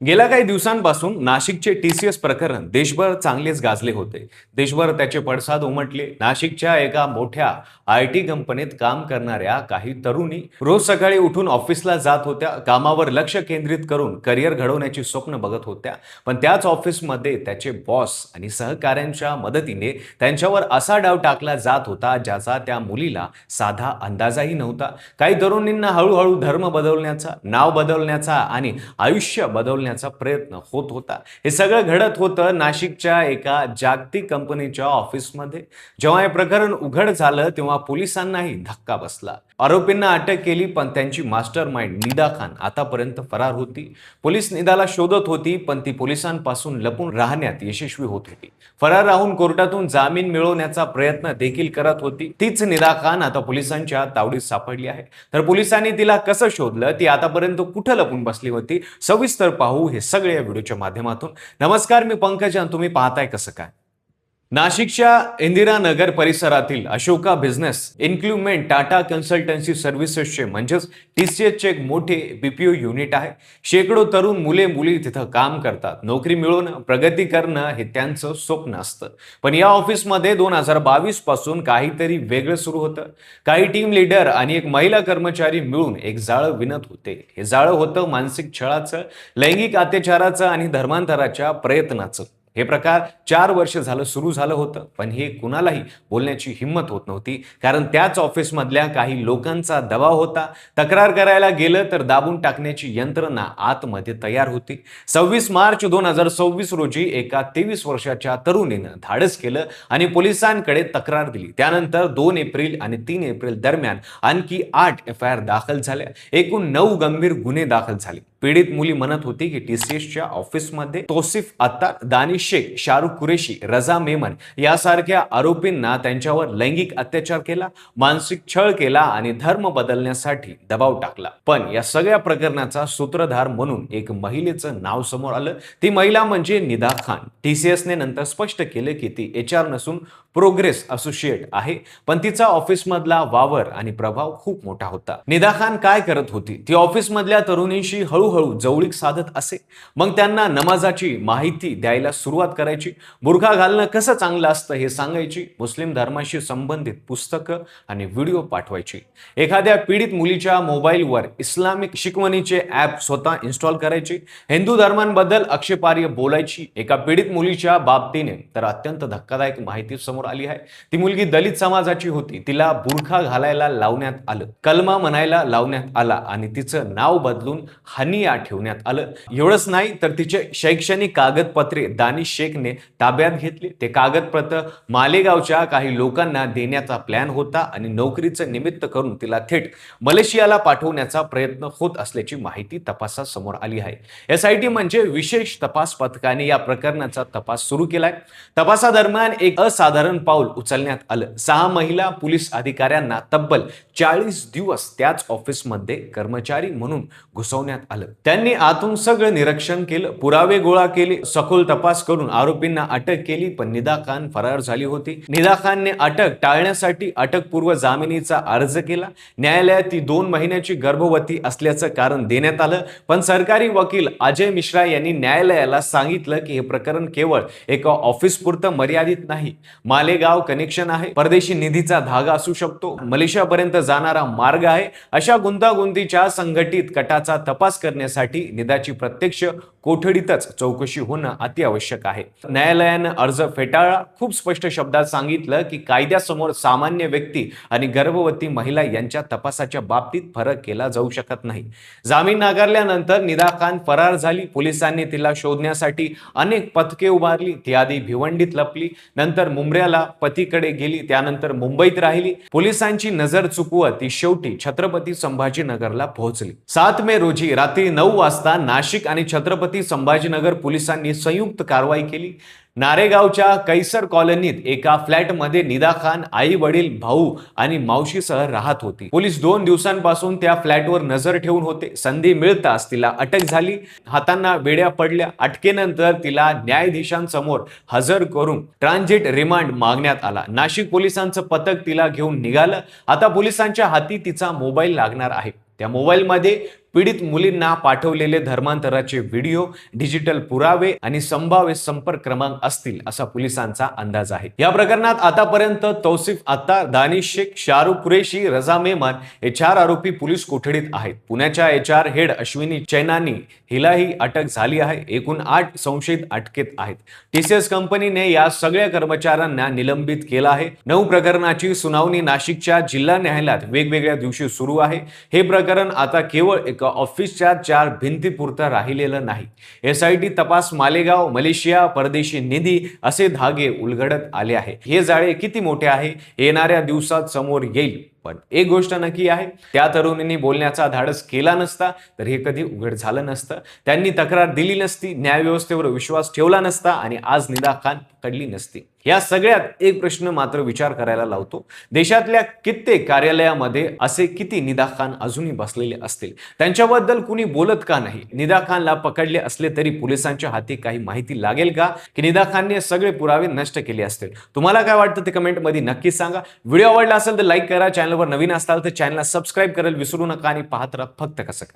गेल्या काही दिवसांपासून नाशिकचे टीसीएस प्रकरण देशभर चांगलेच गाजले होते. देशभर त्याचे पडसाद उमटले. नाशिकच्या एका मोठ्या आयटी कंपनीत काम करणाऱ्या काही तरुणी रोज सकाळी उठून ऑफिसला जात होत्या. कामावर लक्ष केंद्रित करून करिअर घडवण्याची स्वप्न बघत होत्या. पण त्याच ऑफिसमध्ये त्याचे बॉस आणि सहकाऱ्यांच्या मदतीने त्यांच्यावर असा डाव टाकला जात होता ज्याचा त्या मुलीला साधा अंदाजही नव्हता. काही तरुणींना हळूहळू धर्म बदलण्याचा, नाव बदलण्याचा आणि आयुष्य बदलण्याचा प्रयत्न होत होता. हे सगळं घडत होतं नाशिकच्या एका जागतिक कंपनीच्या ऑफिसमध्ये. जेव्हा हे प्रकरण उघड झालं तेव्हा पोलिसांनाही धक्का बसला. आरोपींना अटक केली, पण त्यांची मास्टर माइंड निदा खान आतापर्यंत फरार होती. पोलीस निदाला शोधत होती, पण ती पोलिसांपासून लपून राहण्यात यशस्वी होत होती. फरार राहून कोर्टातून जामीन मिळवण्याचा प्रयत्न देखील करत होती. तीच निदा खान आता पोलिसांच्या तावडीत सापडली आहे. तर पोलिसांनी तिला कसं शोधलं, ती आतापर्यंत कुठं लपून बसली होती, सविस्तर पाहू हे सगळे या व्हिडिओच्या माध्यमातून. नमस्कार, मी पंकज आणि तुम्ही पाहताय कसं काय. नाशिकच्या इंदिरानगर परिसरातील अशोका बिझनेस इन्क्लुमेंट टाटा कन्सल्टन्सी सर्व्हिसेसचे म्हणजेच टीसीएसचे एक मोठे बीपीओ युनिट आहे. शेकडो तरुण मुले मुली तिथं काम करतात. नोकरी मिळवून प्रगती करणं हे त्यांचं स्वप्न असतं. पण या ऑफिसमध्ये 2022 पासून काहीतरी वेगळं सुरू होतं. काही टीम लीडर आणि एक महिला कर्मचारी मिळून एक जाळं विणत होते. हे जाळं होतं मानसिक छळाचं, लैंगिक अत्याचाराचं आणि धर्मांतराच्या प्रयत्नाचं. हे प्रकार 4 वर्ष झालं सुरू झालं होतं, पण हे कुणालाही बोलण्याची हिंमत होत नव्हती, कारण त्याच ऑफिसमधल्या काही लोकांचा दबाव होता. तक्रार करायला गेलं तर दाबून टाकण्याची यंत्रणा आतमध्ये तयार होती. 26 मार्च 2026 रोजी एका 23 वर्षाच्या तरुणीनं धाडस केलं आणि पोलिसांकडे तक्रार दिली. त्यानंतर 2 एप्रिल आणि 3 एप्रिल दरम्यान आणखी 8 एफआयआर दाखल झाल्या. एकूण 9 गंभीर गुन्हे दाखल झाले. पीडित मुली म्हणत होती की टीसीएसच्या ऑफिसमध्ये तौसिफ अत्तार, दानिश शेख, शाहरुख कुरेशी, रजा मेमन यासारख्या आरोपींना त्यांच्यावर लैंगिक अत्याचार केला, मानसिक छळ केला आणि धर्म बदलण्यासाठी दबाव टाकला. पण या सगळ्या प्रकरणाचा सूत्रधार म्हणून एक महिलेचं नाव समोर आलं. ती महिला म्हणजे निदा खान. टीसीएसने नंतर स्पष्ट केलं की ती एचआर नसून प्रोग्रेस असोसिएट आहे, पण तिचा ऑफिसमधला वावर आणि प्रभाव खूप मोठा होता. निदा खान काय करत होती? ती ऑफिसमधल्या तरुणींशी हळूहळू जवळीक साधत असे. मग त्यांना नमाजाची माहिती द्यायला सुरुवात करायची. बुरखा घालणं कसं चांगलं असतं हे सांगायची. मुस्लिम धर्माशी संबंधित पुस्तकं आणि व्हिडिओ पाठवायची. एखाद्या पीडित मुलीच्या मोबाईलवर इस्लामिक शिकवणीचे ॲप स्वतः इन्स्टॉल करायचे. हिंदू धर्मांबद्दल आक्षेपार्ह बोलायची. एका पीडित मुलीच्या बाबतीने तर अत्यंत धक्कादायक माहिती समोर आली आहे. ती मुलगी दलित समाजाची होती. तिला बुरखा घालायला लावण्यात आलं, कलमा म्हणायला लावण्यात आला आणि तिचं नाव बदलून हनिया ठेवण्यात आलं. एवढंच नाही तर तिचे शैक्षणिक कागदपत्रे दानिश शेखने ताब्यात घेतली. ते कागदपत्र मालेगावच्या काही लोकांना देण्याचा प्लॅन होता आणि नोकरीचं निमित्त करून तिला थेट मलेशियाला पाठवण्याचा प्रयत्न होत असल्याची माहिती तपासात समोर आली आहे. एसआयटी म्हणजे विशेष तपास पथकाने या प्रकरणाचा तपास सुरू केलाय. तपासादरम्यान एक असाधारण पाऊल उचलण्यात आलं. 6 महिला पोलीस अधिकाऱ्यांना तब्बल 40 दिवस त्याच ऑफिसमध्ये कर्मचारी म्हणून घुसवण्यात आलं. त्यांनी आतून सगळं निरीक्षण केलं, पुरावे गोळा केले, सखोल तपास करून आरोपींना अटक केली. पण निदा खान फरार झाली होती. निदा खानने अटक टाळण्यासाठी अटकपूर्व जामिनीचा अर्ज केला. न्यायालयात ती 2 महिन्याची गर्भवती असल्याचं कारण देण्यात आलं. पण सरकारी वकील अजय मिश्रा यांनी न्यायालयाला सांगितलं की हे प्रकरण केवळ एका ऑफिसपुरतं मर्यादित नाही. मालेगाव कनेक्शन आहे, परदेशी निधीचा धागा असू शकतो, मलेशियापर्यंत जाणारा मार्ग आहे. अशा गुंतागुंतीच्या संघटित कटाचा तपास करण्यासाठी निदाची प्रत्यक्ष कोठडीतच चौकशी होणं अत्यावश्यक आहे. न्यायालयानं अर्ज फेटाळला. खूप स्पष्ट शब्दात सांगितलं की कायद्यासमोर सामान्य व्यक्ती आणि गर्भवती महिला यांच्या तपासाच्या बाबतीत फरक केला जाऊ शकत नाही. जामीन नाकारल्यानंतर निदा खान फरार झाली. पोलिसांनी तिला शोधण्यासाठी अनेक पथके उभारली. ती आधी भिवंडीत लपली, नंतर मुंब्र्याला पतीकडे गेली, त्यानंतर मुंबईत राहिली. पोलिसांची नजर चुकवत ती शेवटी छत्रपती संभाजीनगरला पोहोचली. 7 मे रोजी रात्री 9 वाजता नाशिक आणि छत्रपती संभाजीनगर पोलिसांनी संयुक्त कारवाई केली. नारेगावच्या कैसर कॉलनीत एका फ्लॅटमध्ये निदा खान आई वडील भाऊ आणि मावशीसह राहत होती. पोलीस 2 दिवसांपासून त्या फ्लॅटवर नजर ठेवून होते. संधी मिळताच तिला अटक झाली. हातांना बेड्या पडल्या. अटकेनंतर तिला न्यायाधीशांसमोर हजर करून ट्रान्झिट रिमांड मागण्यात आला. नाशिक पोलिसांचं पथक तिला घेऊन निघालं. आता पोलिसांच्या हाती तिचा मोबाईल लागणार आहे. त्या मोबाईलमध्ये पीडित मुलींना पाठवलेले धर्मांतराचे व्हिडिओ, डिजिटल पुरावे आणि संभाव्य संपर्क क्रमांक असतील असा पोलिसांचा अंदाज आहे। या प्रकरणात आतापर्यंत तौसिफ अत्तार, दानिश शेख, शाहरुख कुरेशी, रजा मेहमान हे 4 आरोपी पोलीस कोठडीत आहेत। पुण्याच्या HR हेड अश्विनी चैनानी हिलाही अटक झाली आहे। एकूण 8 संशयित अटकेत आहेत। TCS कंपनीने या सगळ्या कर्मचाऱ्यांना निलंबित केलं आहे। 9 प्रकरणाची सुनावणी नाशिकच्या जिल्हा न्यायालयात वेगवेगळ्या दिवशी सुरू आहे। हे प्रकरण आता केवळ एका ऑफिसच्या 4 भिंतीपुरतं राहिलेलं नाही। SIT तपास मालेगाव, मलेशिया, परदेशी निधी असे धागे उलगडत आले आहे। हे जाळे किती मोठे आहे येणाऱ्या दिवसात समोर येईल। पण एक गोष्ट नक्की आहे, त्या तरुणींनी बोलण्याचा धाडस केला नसता तर हे कधी उघड झालं नसतं। त्यांनी तक्रार दिली नसती, न्यायव्यवस्थेवर विश्वास ठेवला नसता आणि आज निदा खान पकडली नसती। या सगळ्यात एक प्रश्न मात्र विचार करायला लावतो, देशातल्या कित्येक कार्यालयामध्ये असे किती निदा खान अजूनही बसलेले असतील, त्यांच्याबद्दल कुणी बोलत का नाही? निदा खानला पकडले असले तरी पोलिसांच्या हाती काही माहिती लागेल का की निदा खानने सगळे पुरावे नष्ट केले असतील? तुम्हाला काय वाटतं ते कमेंटमध्ये नक्की सांगा। व्हिडिओ आवडला असेल तर लाईक करा, चॅनलवर नवीन असाल तर चॅनलला सबस्क्राईब करायला विसरू नका आणि पाहत राहा फक्त कसं काय।